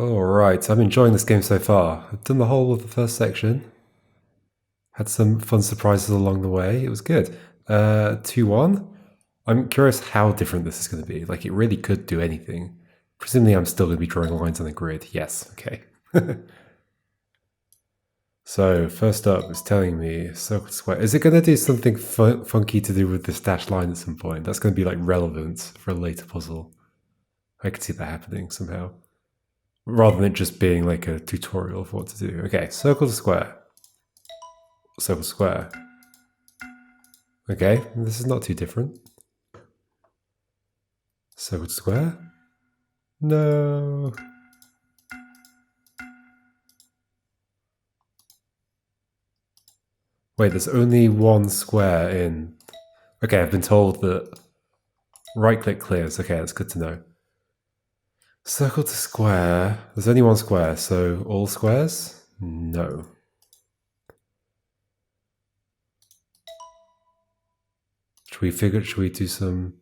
Alright, I'm enjoying this game so far. I've done the whole of the first section. Had some fun surprises along the way. It was good. 2-1. I'm curious how different this is going to be. Like, it really could do anything. Presumably, I'm still going to be drawing lines on the grid. Yes, okay. So, first up, it's telling me circle square. Is it going to do something funky to do with this dashed line at some point? That's going to be like relevant for a later puzzle. I could see that happening somehow. Rather than it just being like a tutorial of what to do. Okay, circle to square. Circle square. Okay, this is not too different. Circle to square. No. Wait, there's only one square in. Okay, I've been told that right click clears. Okay, that's good to know. Circle to square. There's only one square, so all squares? No. Should we do some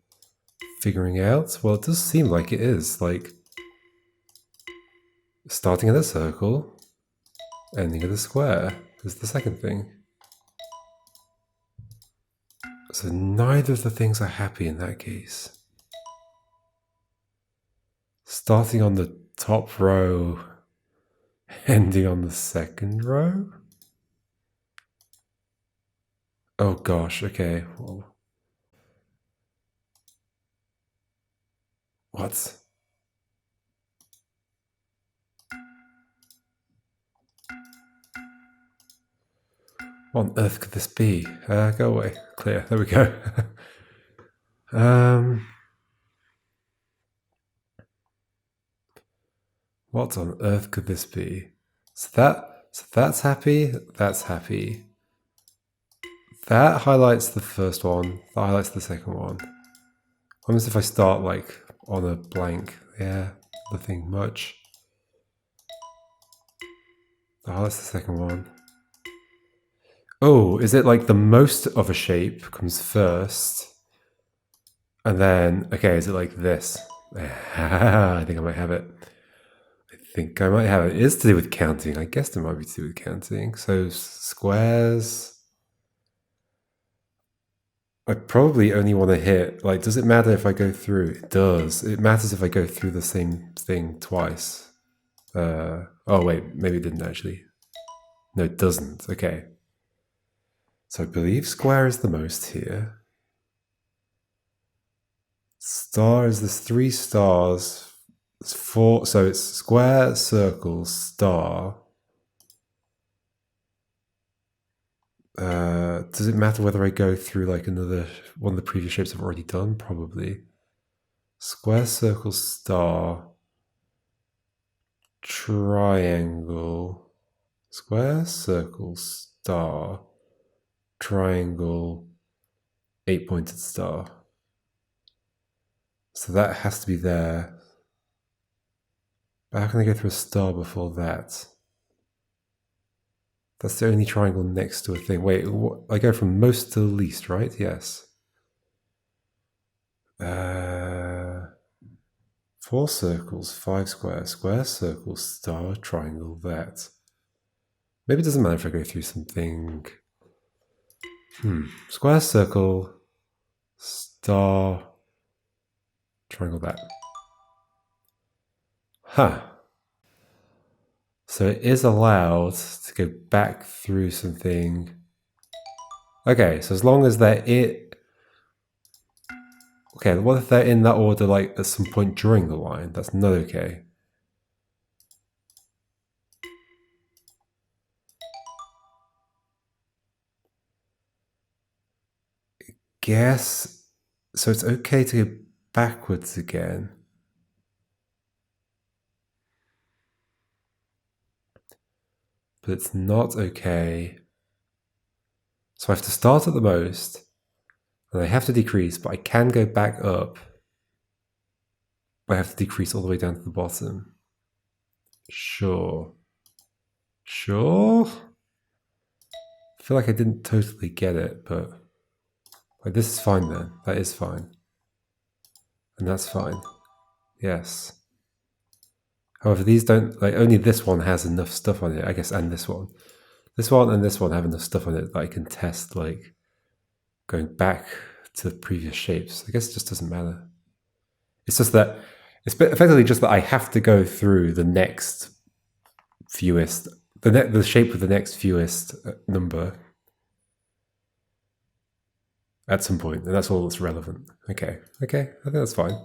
figuring out? Well, it does seem like it is. Like, starting in a circle, ending at a square is the second thing. So neither of the things are happy in that case. Starting on the top row, ending on the second row? Oh gosh, okay. Whoa. What? What on earth could this be? Go away. Clear. There we go. What on earth could this be? So that's happy. That's happy. That highlights the first one. That highlights the second one. What happens if I start like on a blank? Yeah, nothing much. That highlights the second one. Oh, is it like the most of a shape comes first? And then, okay, is it like this? I think I might have it. It is to do with counting. I guess it might be to do with counting. So squares. I probably only want to hit, like, does it matter if I go through? It does. It matters if I go through the same thing twice. Oh, wait, maybe it didn't actually. No, it doesn't. Okay. So I believe square is the most here. Star is there's 3 stars. It's 4, so it's square, circle, star. Does it matter whether I go through like another one of the previous shapes I've already done? Probably. Square, circle, star, triangle, square, circle, star, triangle, 8-pointed star. So that has to be there. But how can I go through a star before that? That's the only triangle next to a thing. Wait, I go from most to least, right? Yes. 4 circles, 5 squares, square, circle, star, triangle, that. Maybe it doesn't matter if I go through something. Square, circle, star, triangle, that. Huh. So it is allowed to go back through something. Okay, so as long as they're okay, what if they're in that order, like at some point during the line? That's not okay. Guess so. It's okay to go backwards again. But it's not okay. So I have to start at the most, and I have to decrease, but I can go back up. But I have to decrease all the way down to the bottom. Sure. Sure? I feel like I didn't totally get it, but like, this is fine then. That is fine. And that's fine. Yes. However, these don't, like, only this one has enough stuff on it, I guess, and this one. This one and this one have enough stuff on it that I can test, like, going back to the previous shapes. I guess it just doesn't matter. It's just that, it's effectively just that I have to go through the next fewest, the shape with the next fewest number at some point, and that's all that's relevant. Okay, I think that's fine.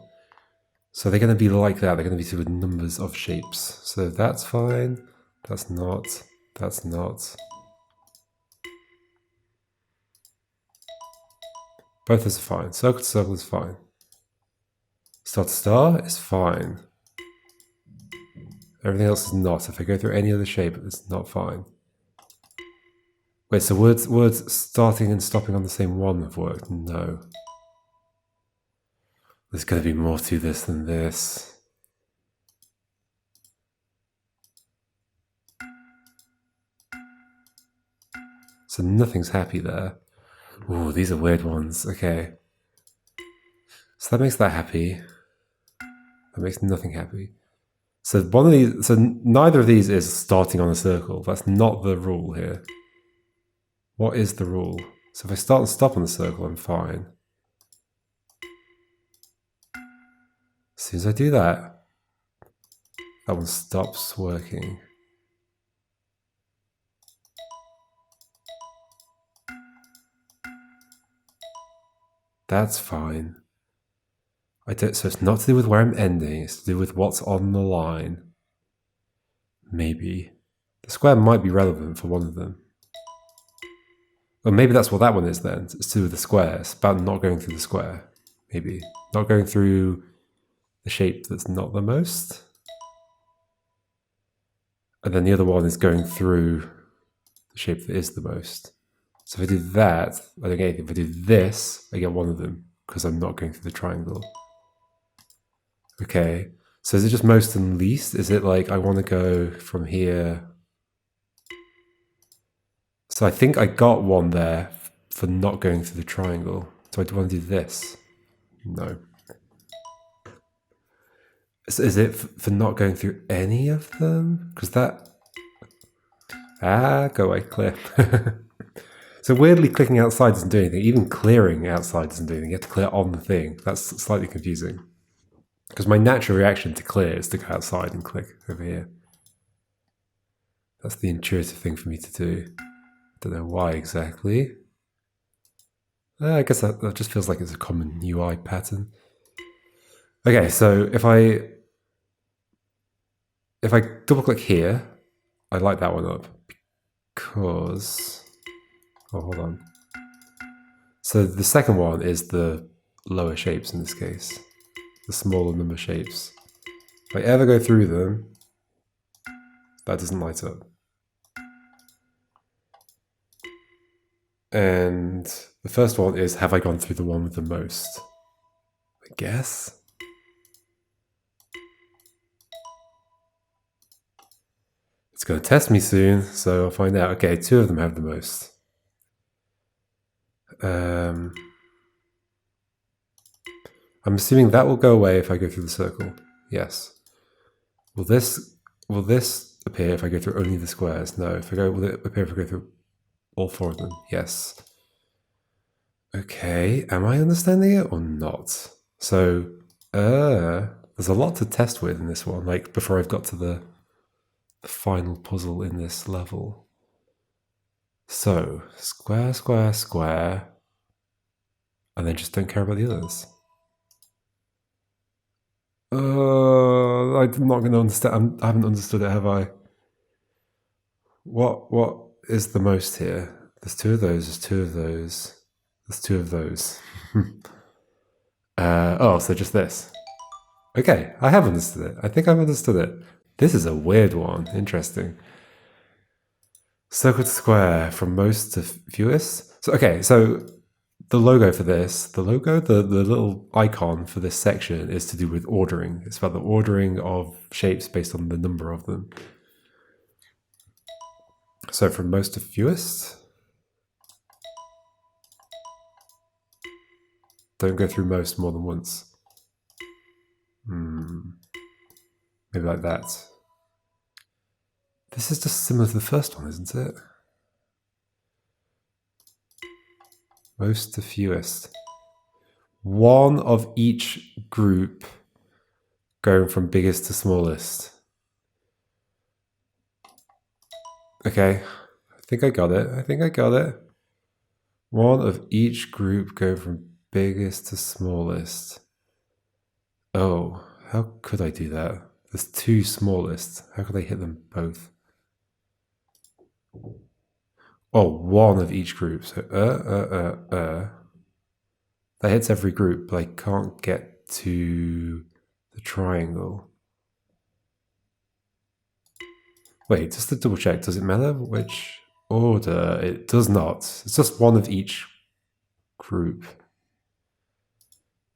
So they're going to be like that. They're going to be with numbers of shapes. So that's fine. That's not. That's not. Both is fine. Circle to circle is fine. Star to star is fine. Everything else is not. If I go through any other shape, it's not fine. Wait, so words starting and stopping on the same one have worked? No. There's going to be more to this than this. So nothing's happy there. Ooh, these are weird ones. Okay. So that makes that happy. That makes nothing happy. So one of these, so neither of these is starting on a circle. That's not the rule here. What is the rule? So if I start and stop on the circle, I'm fine. As soon as I do that, that one stops working. That's fine. So it's not to do with where I'm ending, it's to do with what's on the line. Maybe. The square might be relevant for one of them. Or maybe that's what that one is then. It's to do with the square. It's about not going through the square. Maybe. Not going through the shape that's not the most. And then the other one is going through the shape that is the most. So if I do that, I don't get anything. If I do this, I get one of them because I'm not going through the triangle. Okay. So is it just most and least? Is it like I want to go from here? So I think I got one there for not going through the triangle. So I want to do this. No. Is it for not going through any of them? Because that... go away, clear. So weirdly, clicking outside doesn't do anything. Even clearing outside doesn't do anything. You have to clear on the thing. That's slightly confusing. Because my natural reaction to clear is to go outside and click over here. That's the intuitive thing for me to do. Don't know why exactly. I guess that just feels like it's a common UI pattern. Okay, so if I double click here, I light that one up because, oh, hold on. So the second one is the lower shapes in this case, the smaller number shapes. If I ever go through them, that doesn't light up. And the first one is, have I gone through the one with the most? I guess. It's going to test me soon, so I'll find out. Okay, two of them have the most. I'm assuming that will go away if I go through the circle. Yes. Will this appear if I go through only the squares? No. Will it appear if I go through all four of them? Yes. Okay, am I understanding it or not? So, there's a lot to test with in this one, like before I've got to the final puzzle in this level. So, square, square, square, and then just don't care about the others. I'm not going to understand. I haven't understood it, have I? What is the most here? There's two of those. There's two of those. There's two of those. Oh, so just this. Okay, I have understood it. I think I've understood it. This is a weird one. Interesting. Circle to square from most to fewest. So okay, so the logo for this, the little icon for this section is to do with ordering. It's about the ordering of shapes based on the number of them. So from most to fewest. Don't go through most more than once. Maybe like that. This is just similar to the first one, isn't it? Most to fewest. One of each group going from biggest to smallest. Okay, I think I got it. One of each group going from biggest to smallest. Oh, how could I do that? There's two smallest. How could I hit them both? Oh, one of each group. So, that hits every group, but I can't get to the triangle. Wait, just to double check, does it matter which order? It does not. It's just one of each group.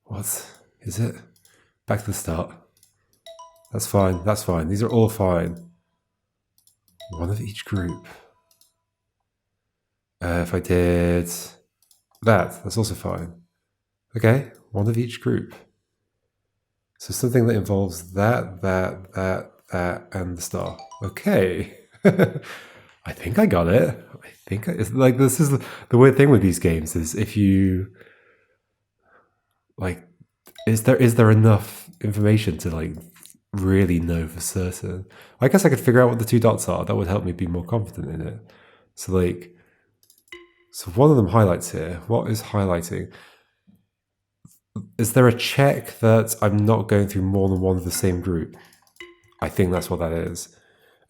What is it? Back to the start. That's fine. That's fine. These are all fine. One of each group. If I did that's also fine. Okay, one of each group. So something that involves that, and the star. Okay. I think I got it. I think it's like this is the weird thing with these games is if you like, is there enough information to like really know for certain? I guess I could figure out what the two dots are. That would help me be more confident in it. So like, so one of them highlights here. What is highlighting? Is there a check that I'm not going through more than one of the same group? I think that's what that is.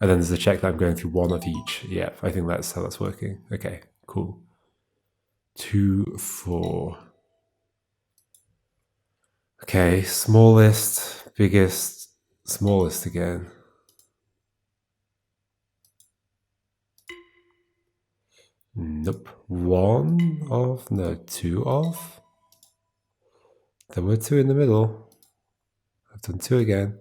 And then there's a check that I'm going through one of each. Yeah, I think that's how that's working. Okay, cool. 2, 4. Okay, smallest, biggest, smallest again. Nope. 1 of, no, 2 of. There were 2 in the middle. I've done 2 again.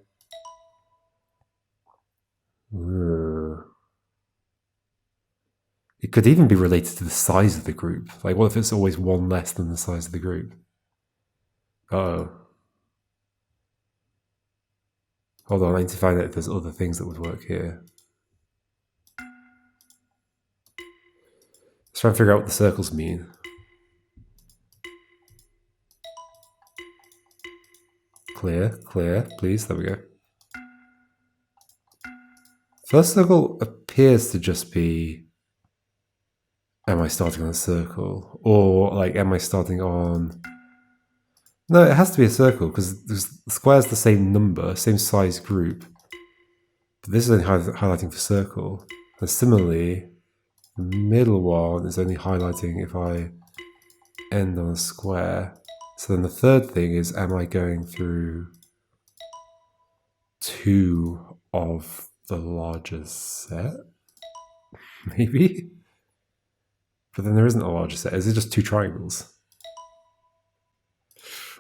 It could even be related to the size of the group. Like, what if it's always 1 less than the size of the group? Uh-oh. Hold on, I need to find out if there's other things that would work here. Let's try and figure out what the circles mean. Clear, please. There we go. First circle appears to just be, am I starting on a circle? Or, like, am I starting on... No, it has to be a circle, because the square's the same number, same size group. But this is only highlighting for circle. And similarly, the middle one is only highlighting if I end on a square. So then the third thing is, am I going through 2 of the larger set? Maybe? But then there isn't a larger set. Is it just 2 triangles?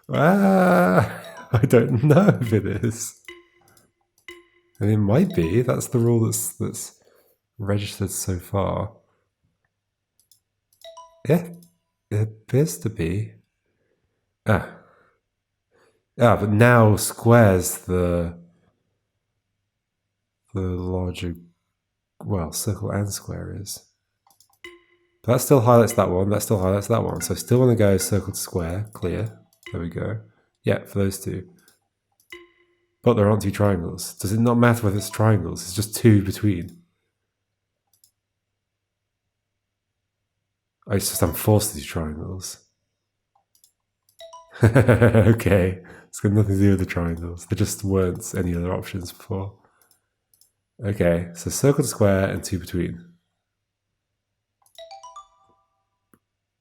I don't know if it is. I mean, it might be. That's the rule that's registered so far. Yeah, it appears to be. But now squares the larger, well, circle and square is. But that still highlights that one. That still highlights that one. So I still want to go circle to square. Clear. There we go. Yeah, for those 2. But there aren't 2 triangles. Does it not matter whether it's triangles? It's just 2 between. It's just I'm forced to do triangles. Okay. It's got nothing to do with the triangles. There just weren't any other options before. Okay, so circle to square and 2 between.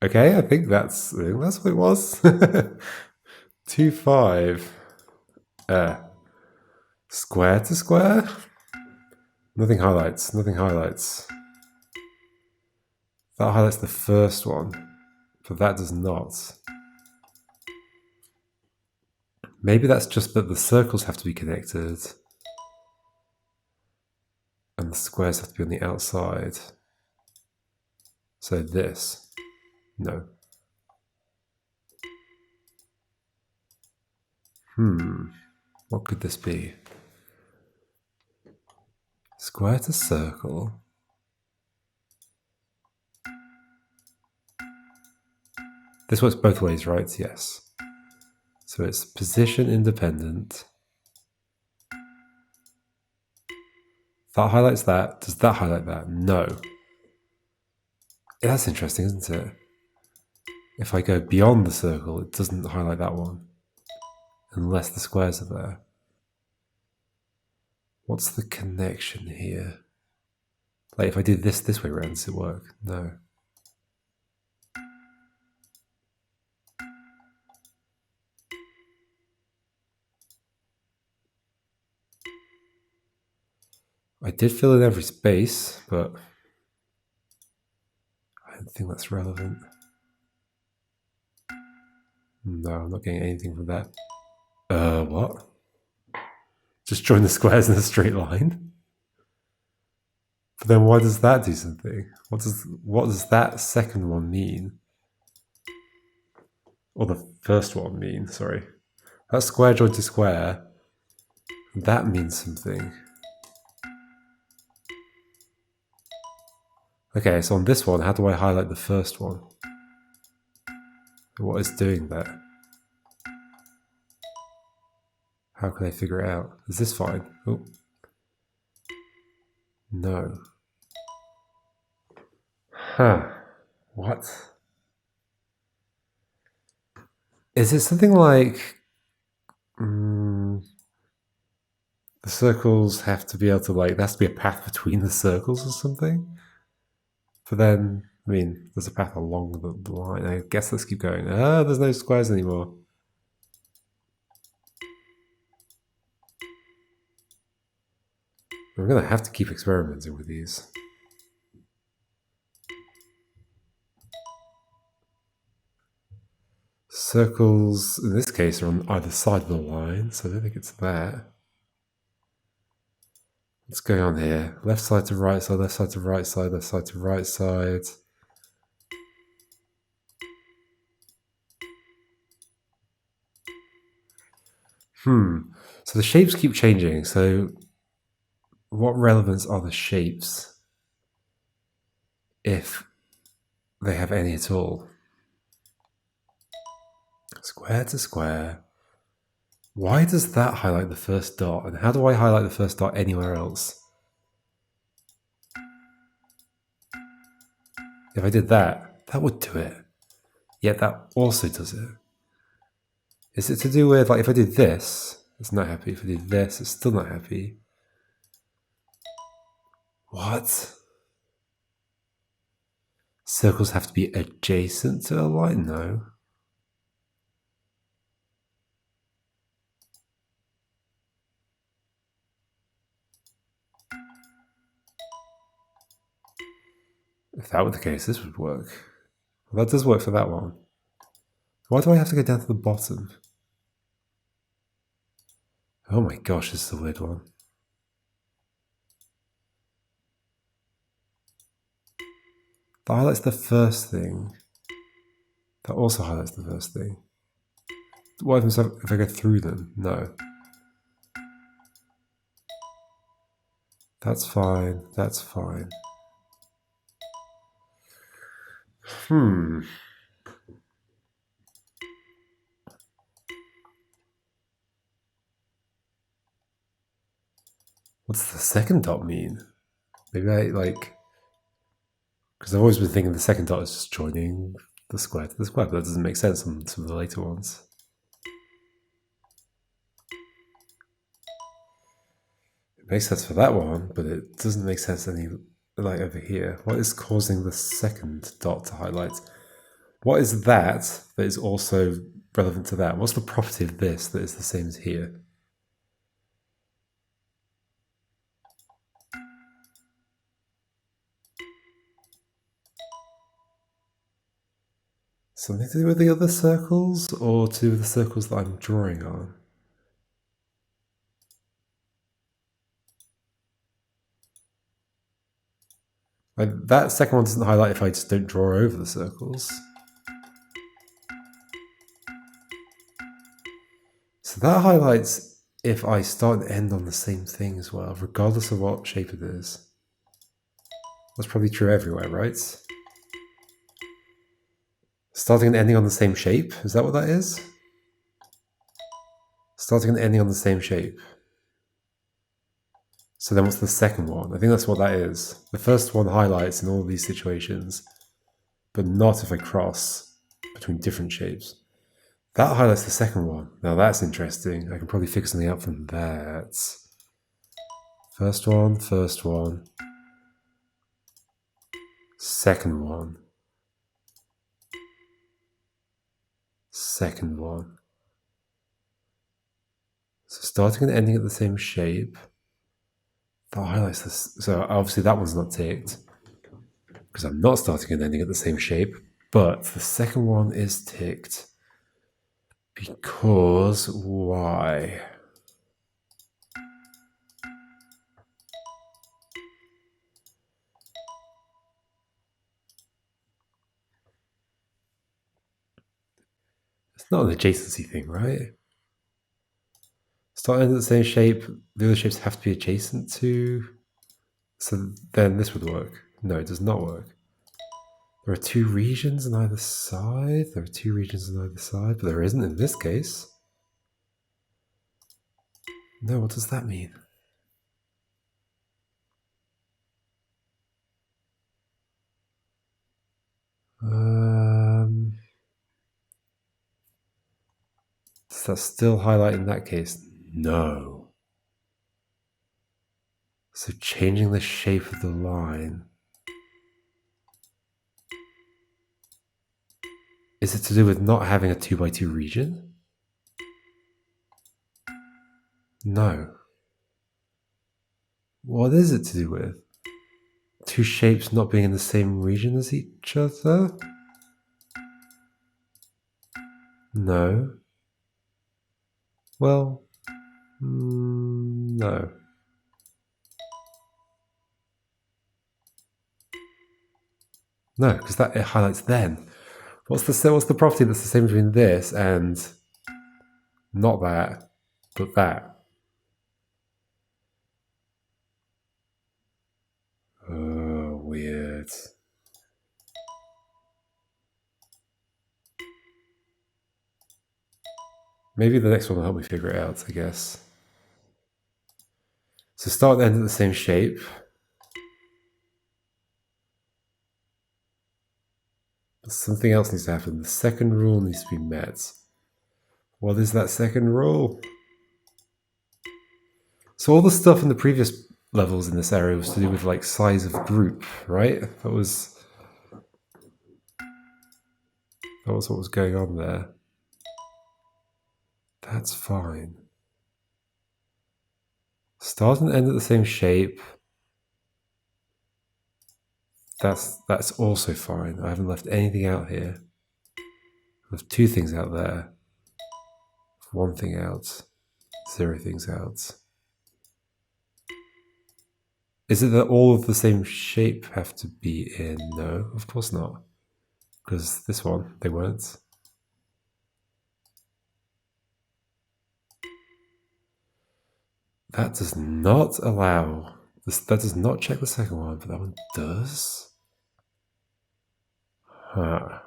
Okay, I think that's what it was. 2, 5. Square to square? Nothing highlights. That highlights the first one, but that does not. Maybe that's just that the circles have to be connected and the squares have to be on the outside. So this. No. What could this be? Square to circle. This works both ways, right? Yes. So it's position independent. That highlights that. Does that highlight that? No. Yeah, that's interesting, isn't it? If I go beyond the circle, it doesn't highlight that one. Unless the squares are there. What's the connection here? Like if I did this way around, does it work? No. I did fill in every space, but I don't think that's relevant. No, I'm not getting anything from that. What? Just join the squares in a straight line? But then why does that do something? What does that second one mean? Or the first one mean, sorry. That square joined to square, that means something. Okay, so on this one, how do I highlight the first one? What is doing that? How can I figure it out? Is this fine? Oh. No. Huh. What? Is it something like... the circles have to be able to, like, there has to be a path between the circles or something? But then, I mean, there's a path along the line. I guess let's keep going. There's no squares anymore. I'm going to have to keep experimenting with these. Circles, in this case, are on either side of the line, so I don't think it's that. What's going on here? Left side to right side, left side to right side, left side to right side. So the shapes keep changing, so what relevance are the shapes if they have any at all? Square to square. Why does that highlight the first dot? And how do I highlight the first dot anywhere else? If I did that, that would do it. Yet that also does it. Is it to do with, like, if I did this, it's not happy. If I did this, it's still not happy. What? Circles have to be adjacent to a line? No. If that were the case, this would work. Well, that does work for that one. Why do I have to go down to the bottom? Oh my gosh, this is a weird one. That highlights the first thing. That also highlights the first thing. What happens if I go through them? No. That's fine. That's fine. What's the second dot mean? Maybe I, like... Because I've always been thinking the second dot is just joining the square to the square, but that doesn't make sense on some of the later ones. It makes sense for that one, but it doesn't make sense any, like, over here. What is causing the second dot to highlight? What is that is also relevant to that? What's the property of this that is the same as here? Something to do with the other circles, or to do with the circles that I'm drawing on? Like, that second one doesn't highlight if I just don't draw over the circles. So that highlights if I start and end on the same thing as well, regardless of what shape it is. That's probably true everywhere, right? Starting and ending on the same shape? Is that what that is? Starting and ending on the same shape. So then what's the second one? I think that's what that is. The first one highlights in all of these situations, but not if I cross between different shapes. That highlights the second one. Now that's interesting. I can probably figure something out from that. First one, second one, second one. So starting and ending at the same shape. That highlights this. So obviously that one's not ticked because I'm not starting and ending at the same shape. But the second one is ticked because why? It's not an adjacency thing, right? Start and end at the same shape. The other shapes have to be adjacent to. So then this would work. No, it does not work. There are two regions on either side. There are two regions on either side, but there isn't in this case. No, what does that mean? Does that still highlight in that case? No. So changing the shape of the line. Is it to do with not having a 2x2 region? No. What is it to do with? Two shapes not being in the same region as each other? No. Well, no. No, because that it highlights then. What's the property that's the same between this and not that, but that? Oh, weird. Maybe the next one will help me figure it out, I guess. So start and end at the same shape. But something else needs to happen. The second rule needs to be met. What is that second rule? So all the stuff in the previous levels in this area was to do with like size of group, right? That was what was going on there. That's fine. Start and end at the same shape. That's also fine. I haven't left anything out here. I have two things out there. One thing out. 0 things out. Is it that all of the same shape have to be in? No, of course not. Because this one, they weren't. That does not allow this. That does not check the second one, but that one does. Huh.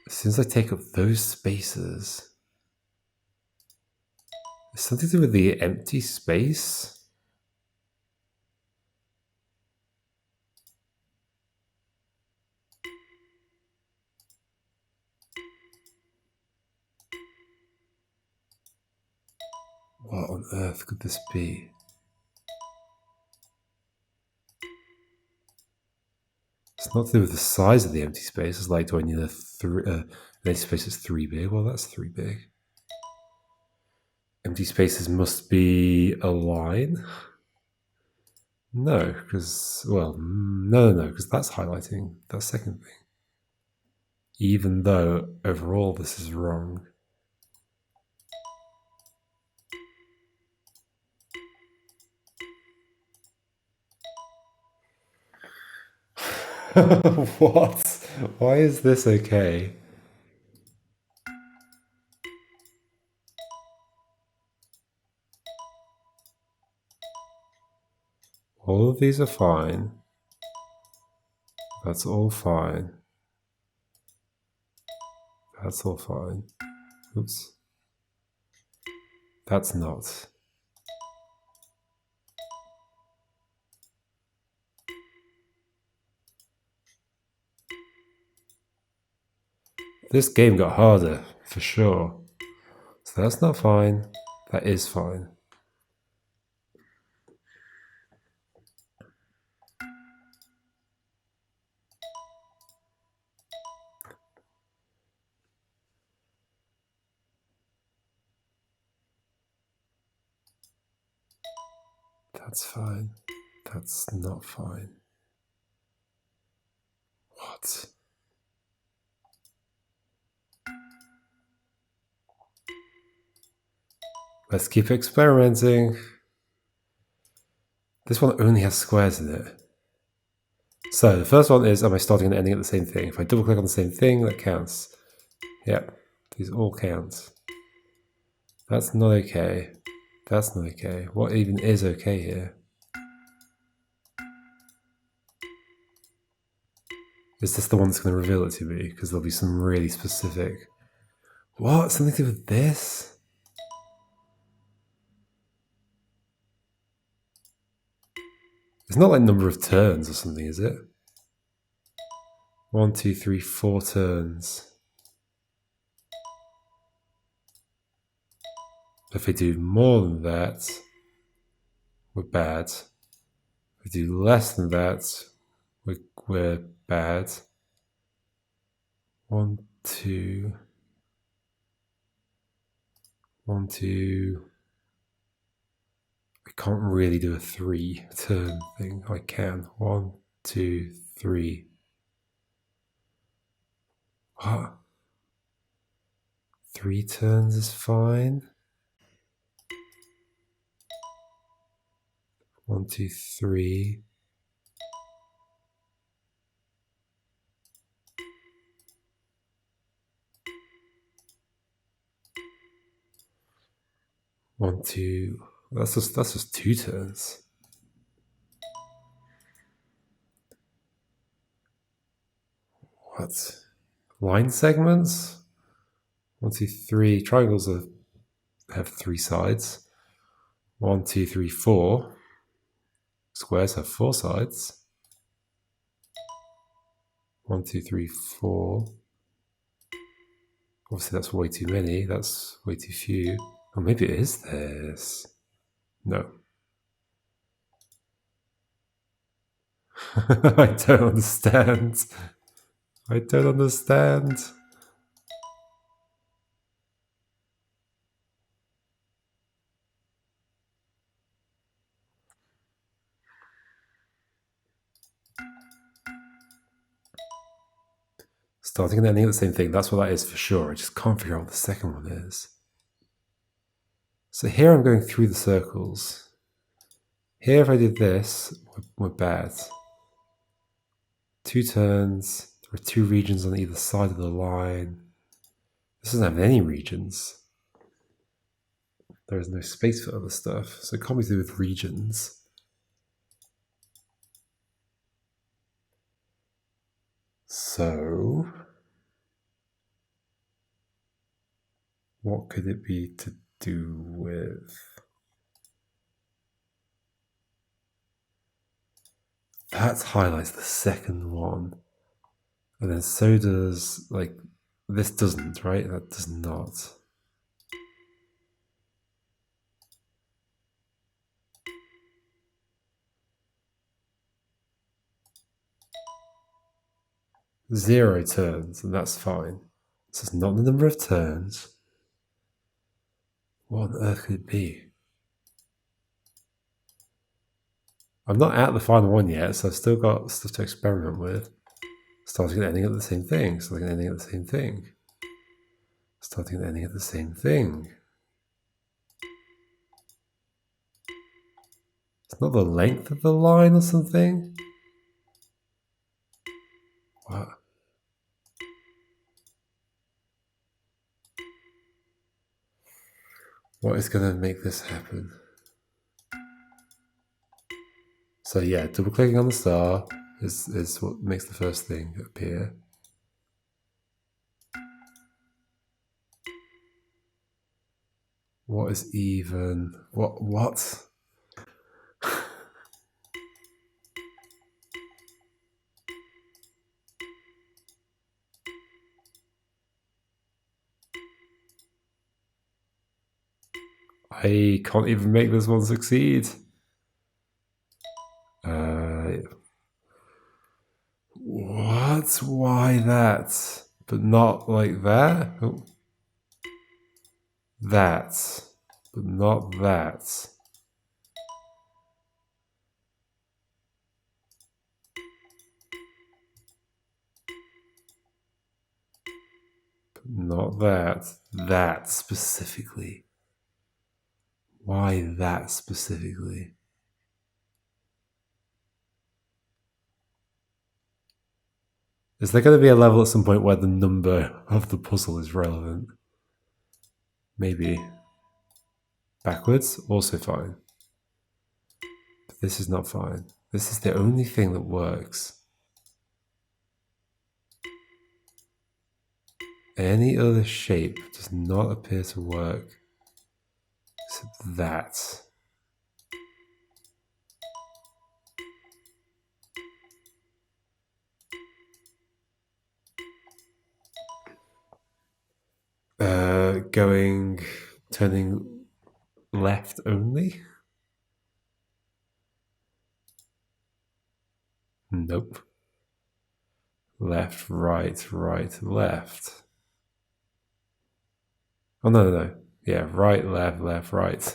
As soon as I take up those spaces, it's something to do with the empty space. What on earth could this be? It's not to do with the size of the empty space. It's like, do I need an empty space that's 3 big? Well, that's 3 big. Empty spaces must be a line. No, because, well, no, because that's highlighting that second thing. Even though overall this is wrong. What? Why is this okay? All of these are fine. That's all fine. That's all fine. Oops. That's not. This game got harder, for sure. So that's not fine. That is fine. That's fine. That's not fine. What? Let's keep experimenting. This one only has squares in it. So the first one is, am I starting and ending at the same thing? If I double click on the same thing, that counts. Yep, these all count. That's not okay. That's not okay. What even is okay here? Is this the one that's going to reveal it to me? Because there'll be some really specific... What? Something to do with this? It's not like number of turns or something, is it? 1, 2, 3, 4 turns. If we do more than that, we're bad. If we do less than that, we're bad. 1, 2... 1, 2... I can't really do a 3-turn thing. I can. 1, 2, 3. What? 3 turns is fine. 1, 2, 3. One, two. That's just 2 turns. What? Line segments? 1, 2, 3. Triangles have 3 sides. 1, 2, 3, 4. Squares have 4 sides. 1, 2, 3, 4. Obviously, that's way too many. That's way too few. Or maybe it is this. No. I don't understand. I don't understand. Starting and ending at the same thing. That's what that is for sure. I just can't figure out what the second one is. So here I'm going through the circles. Here, if I did this, we're bad. 2 turns. There are 2 regions on either side of the line. This doesn't have any regions. There is no space for other stuff, so it can't be to do with regions. So, what could it be to do with? That highlights the second one. And then so does, like, this doesn't, right? That does not. Zero turns, and that's fine. This is not the number of turns. What on earth could it be? I'm not at the final one yet, so I've still got stuff to experiment with. Starting and ending at the same thing. Starting and ending at the same thing. Starting and ending at the same thing. It's not the length of the line or something? What? What is going to make this happen? So yeah, double clicking on the star is what makes the first thing appear. What is even? What? I can't even make this one succeed. What? Why that? But not like that? Oh. That. But not that. But not that. That specifically. Why that specifically? Is there going to be a level at some point where the number of the puzzle is relevant? Maybe. Backwards? Also fine. But this is not fine. This is the only thing that works. Any other shape does not appear to work. Except that. Turning left only? Nope. Left, right, right, left. Oh, no. Yeah, right, left, left, right.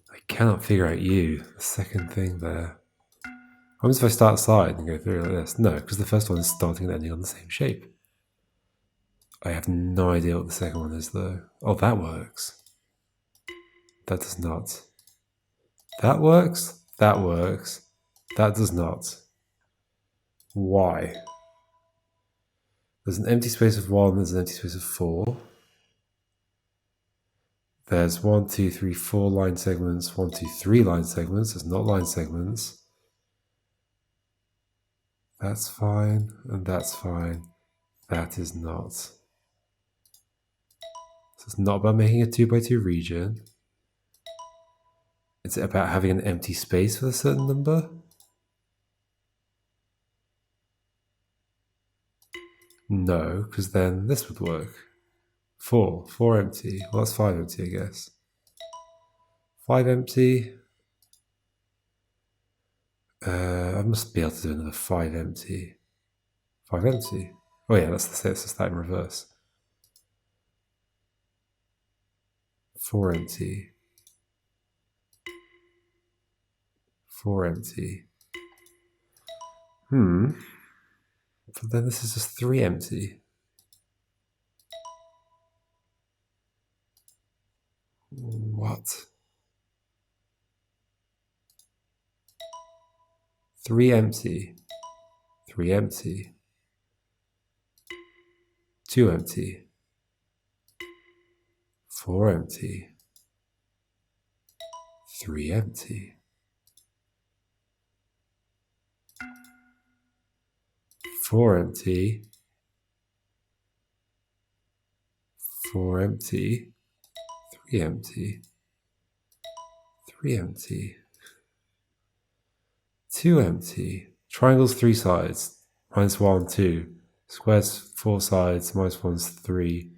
I cannot figure out you. The second thing there. What happens if I start side and go through like this? No, because the first one is starting and ending on the same shape. I have no idea what the second one is though. Oh, that works. That does not. That works. That works. That does not. Why? There's an empty space of 1, there's an empty space of 4. There's 1, 2, 3, 4 line segments, 1, 2, 3 line segments. There's not line segments. That's fine, and that's fine. That is not. So it's not about making a 2x2 region. It's about having an empty space with a certain number. No, because then this would work. 4 empty. Well, that's 5 empty, I guess. 5 empty. I must be able to do another 5 empty. 5 empty. Oh yeah, that's that in reverse. 4 empty. 4 empty. But then this is just 3 empty. What? 3 empty. 3 empty. 2 empty. 4 empty. 3 empty. 4 empty. 4 empty. 3 empty. 3 empty. 2 empty. Triangles 3 sides. -1, 2. Squares 4 sides. -1's 3.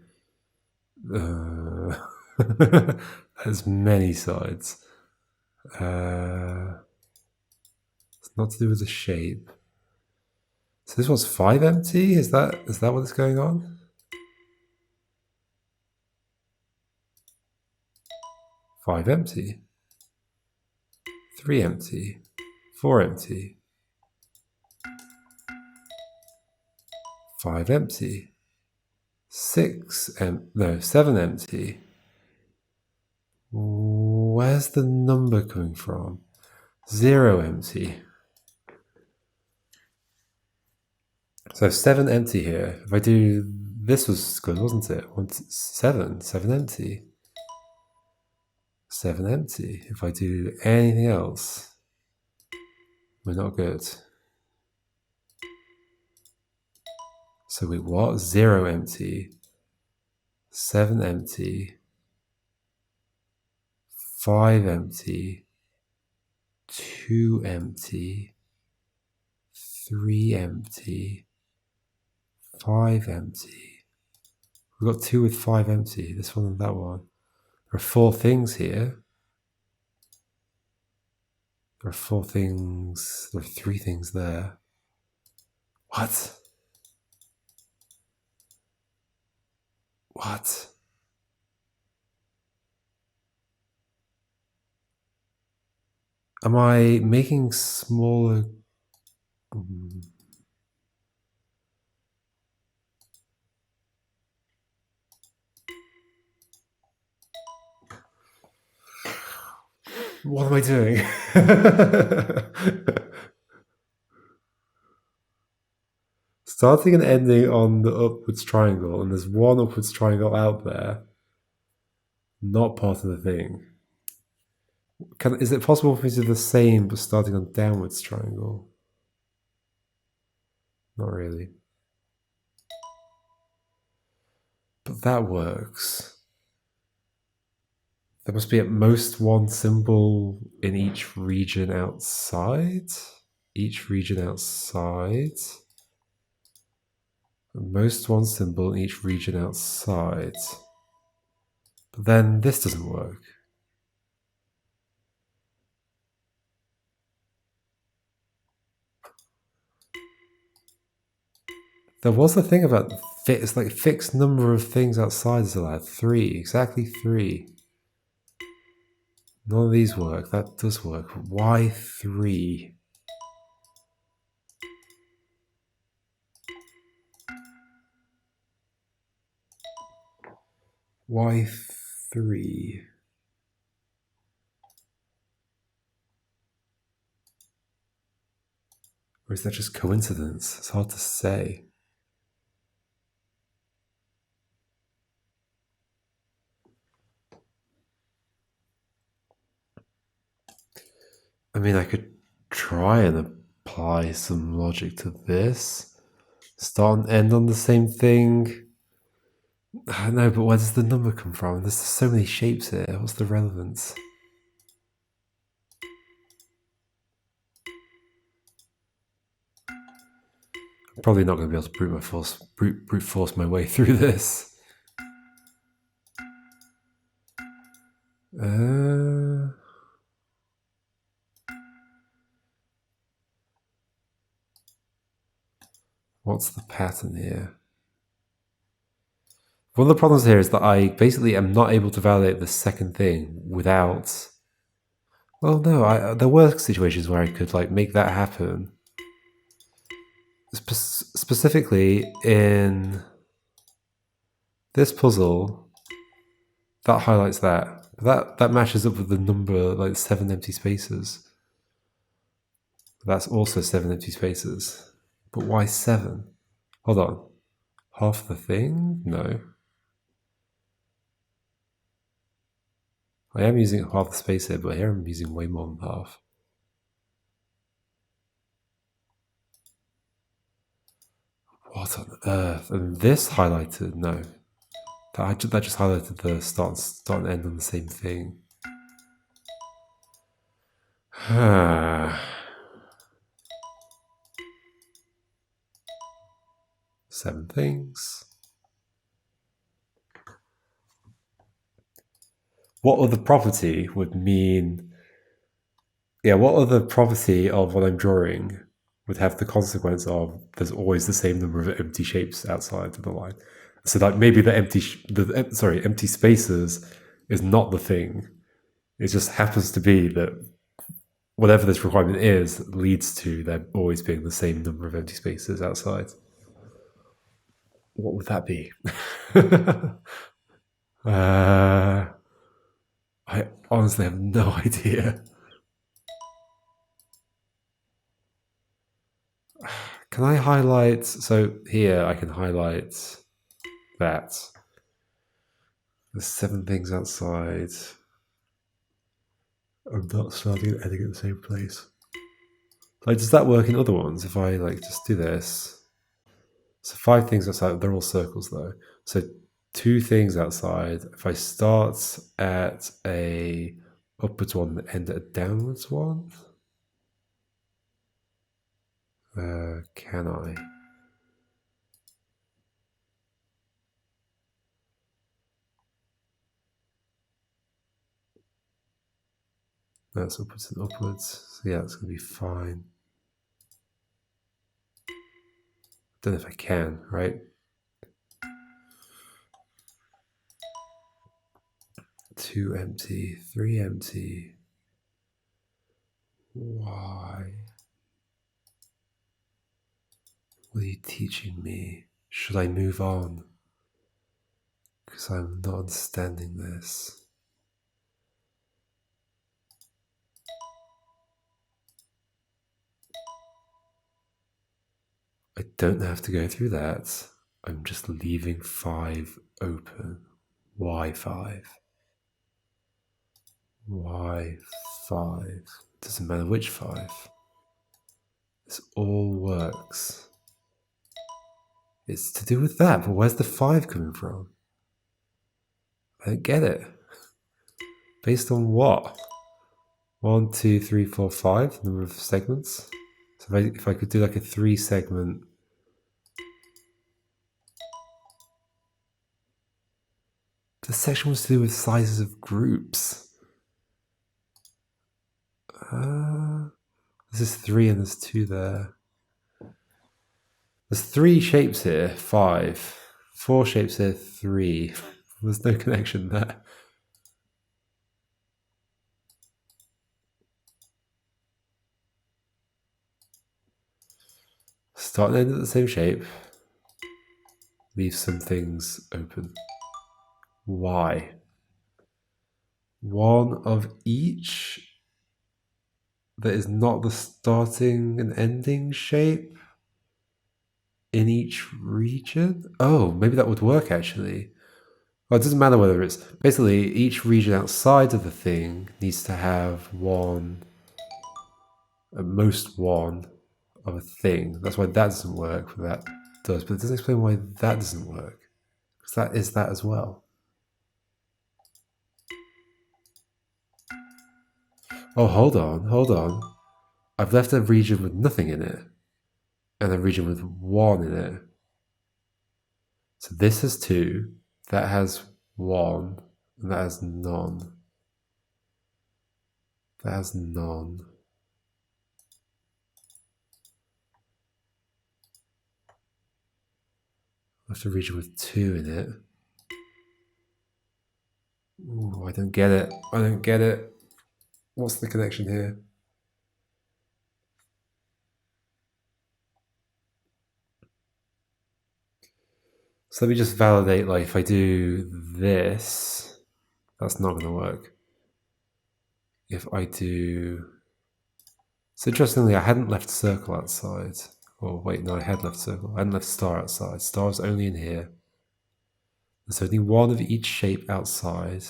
There's many sides. It's not to do with the shape. So this one's 5 empty? Is that what's going on? 5 empty. 3 empty. 4 empty. 5 empty. 7 empty. where's the number coming from? 0 empty. So 7 empty here. If I do, this was good, wasn't it? 7 empty. 7 empty. If I do anything else, we're not good. So wait, what? 0 empty. 7 empty. 5 empty. 2 empty. 3 empty. 5 empty. We've got 2 with 5 empty. This one and that one. There are 4 things here. There are 4 things. There are 3 things there. What? What? Am I making smaller? What am I doing? Starting and ending on the upwards triangle, and there's one upwards triangle out there. Not part of the thing. Is it possible for me to do the same but starting on downwards triangle? Not really. But that works. There must be at most one symbol in each region outside. Each region outside. At most one symbol in each region outside. But then this doesn't work. There was a thing about it's like fixed number of things outside is allowed. 3, exactly 3. None of these work. That does work. Why 3? Why 3? Or is that just coincidence? It's hard to say. I mean, I could try and apply some logic to this. Start and end on the same thing. I don't know, but where does the number come from? There's so many shapes here. What's the relevance? I'm probably not going to be able to brute force my way through this. What's the pattern here? One of the problems here is that I basically am not able to validate the second thing without... Well, no, there were situations where I could like make that happen. Specifically in this puzzle, that highlights that. That matches up with the number, like 7 empty spaces. That's also 7 empty spaces. But why 7? Hold on. Half the thing? No. I am using half the space here, but here I'm using way more than half. What on earth? And this highlighted? No. That just highlighted the start and end on the same thing. 7 things. What other property would mean... Yeah, what other property of what I'm drawing would have the consequence of there's always the same number of empty shapes outside of the line? So like maybe the empty spaces is not the thing. It just happens to be that whatever this requirement is leads to there always being the same number of empty spaces outside. What would that be? I honestly have no idea. Can I highlight? So here I can highlight that. There's 7 things outside. I'm not starting and ending at the same place. Like, does that work in other ones? If I like just do this. So 5 things outside, they're all circles though. So 2 things outside. If I start at a upwards one and end at a downwards one, can I? That's upwards and upwards. So yeah, it's gonna be fine. Don't know if I can, right? 2 empty, 3 empty. Why? What are you teaching me? Should I move on? Because I'm not understanding this. I don't have to go through that. I'm just leaving 5 open. Why 5? Why 5? Doesn't matter which 5. This all works. It's to do with that, but where's the 5 coming from? I don't get it. Based on what? 1, 2, 3, 4, 5, number of segments. So if I could do like a 3 segment. The section was to do with sizes of groups. This is 3 and there's 2 there. There's 3 shapes here, 5. 4 shapes here, 3. There's no connection there. Start and end at the same shape. Leave some things open. Why? 1 of each that is not the starting and ending shape in each region? Oh, maybe that would work actually. Well, it doesn't matter whether it's... Basically, each region outside of the thing needs to have 1, at most 1, of a thing. That's why that doesn't work, but that does. But it doesn't explain why that doesn't work. Because that is that as well. Oh, hold on. I've left a region with nothing in it. And a region with 1 in it. So this has 2, that has 1, and that has none. That has none. Left a region with 2 in it. Ooh, I don't get it. What's the connection here? So let me just validate, like, if I do this, that's not going to work. If I do... So interestingly, I hadn't left circle outside. Oh, wait, no, I had left circle. I hadn't left star outside. Star's only in here. There's only 1 of each shape outside.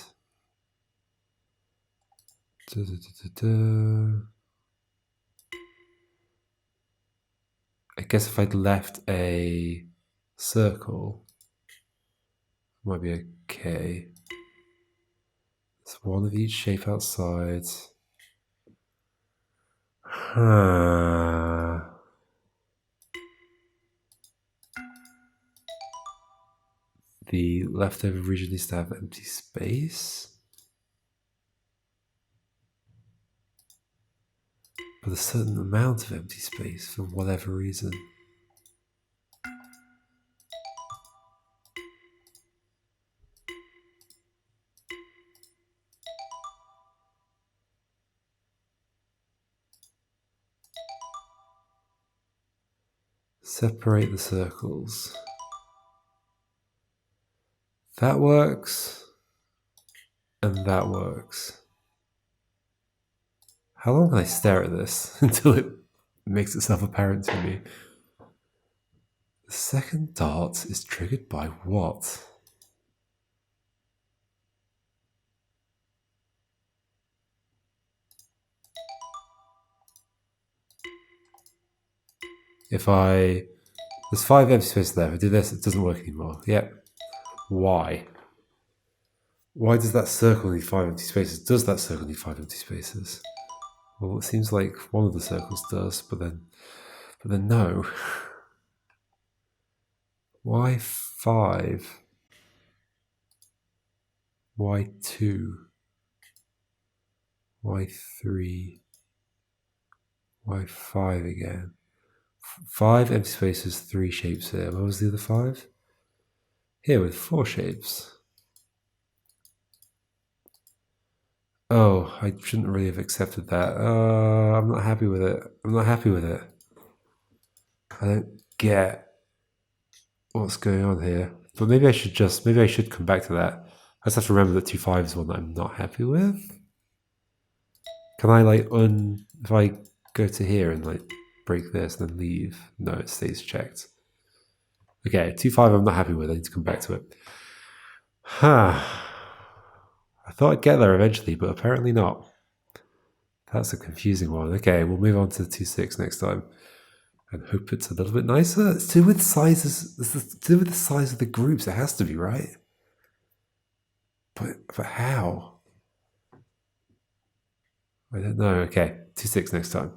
I guess if I'd left a circle, it might be okay. There's 1 of each shape outside. The leftover region needs to have empty space. But a certain amount of empty space for whatever reason. Separate the circles. That works. And that works. How long can I stare at this until it makes itself apparent to me? The second dot is triggered by what? If I... There's 5 empty spaces there. If I do this, it doesn't work anymore. Yep. Why? Why does that circle need 5 empty spaces? Does that circle need 5 empty spaces? Well, it seems like one of the circles does, but then no. Why 5? Why 2? Why 3? Why 5 again? 5 empty spaces, 3 shapes here. What was the other 5? Here with 4 shapes. Oh, I shouldn't really have accepted that. I'm not happy with it. I'm not happy with it. I don't get what's going on here. But maybe I should come back to that. I just have to remember that 2-5 is one that I'm not happy with. Can I if I go to here and break this and then leave? No, it stays checked. Okay, 2-5 I'm not happy with. I need to come back to it. I thought I'd get there eventually, but apparently not. That's a confusing one. Okay, we'll move on to 2-6 next time. And hope it's a little bit nicer. It's to do with sizes. It's to do with the size of the groups. It has to be, right? But how? I don't know. Okay, 2-6 next time.